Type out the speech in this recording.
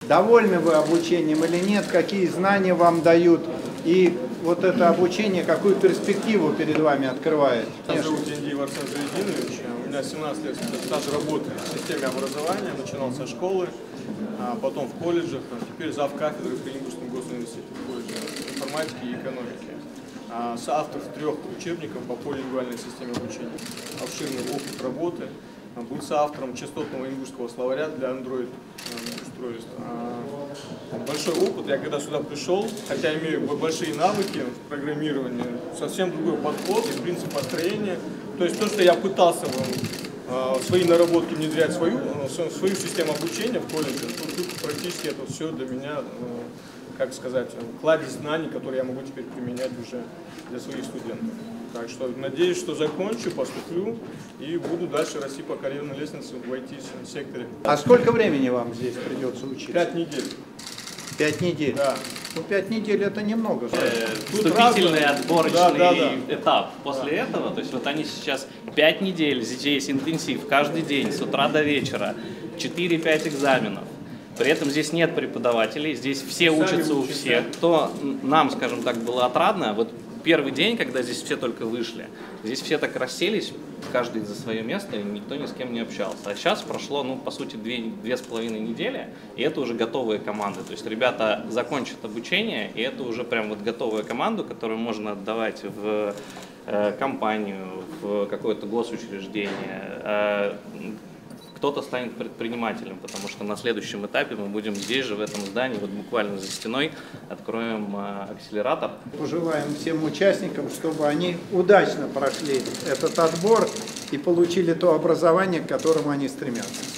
Довольны вы обучением или нет? Какие знания вам дают? И вот это обучение, какую перспективу перед вами открывает? Меня зовут Денис Арсен Заединович. У меня 17 лет стаж работы в системе образования. Начинал со школы, потом в колледжах, теперь завкафедры в Калининградском госуниверситете в колледже информатики и экономики. Соавтор 3 учебников по полилингвальной системе обучения. Обширный опыт работы. Был соавтором частотного ингушского словаря для Android устройств. Большой опыт. Я когда сюда пришел, хотя имею большие навыки в программировании, совсем другой подход и принцип построения. То есть то, что я пытался свои наработки внедрять в свою систему обучения в колледже, то тут практически это все для меня, как сказать, кладезь знаний, которые я могу теперь применять уже для своих студентов. Так что надеюсь, что закончу, поступлю и буду дальше расти по карьерной лестнице в IT-секторе. А сколько времени вам здесь придется учиться? 5 недель. 5 недель? Да. Ну, 5 недель это немного. Вступительный отборочный этап. После этого, то есть вот они сейчас 5 недель, здесь интенсив, каждый день, с утра до вечера, 4-5 экзаменов. При этом здесь нет преподавателей, здесь все учатся у всех. То нам, скажем так, было отрадно, вот первый день, когда здесь все только вышли, здесь все так расселись, каждый за свое место, и никто ни с кем не общался. А сейчас прошло, ну, по сути, 2,5 недели, и это уже готовые команды. То есть ребята закончат обучение, и это уже прям вот готовая команда, которую можно отдавать в компанию, в какое-то госучреждение. Кто-то станет предпринимателем, потому что на следующем этапе мы будем здесь же, в этом здании, вот буквально за стеной, откроем акселератор. Пожелаем всем участникам, чтобы они удачно прошли этот отбор и получили то образование, к которому они стремятся.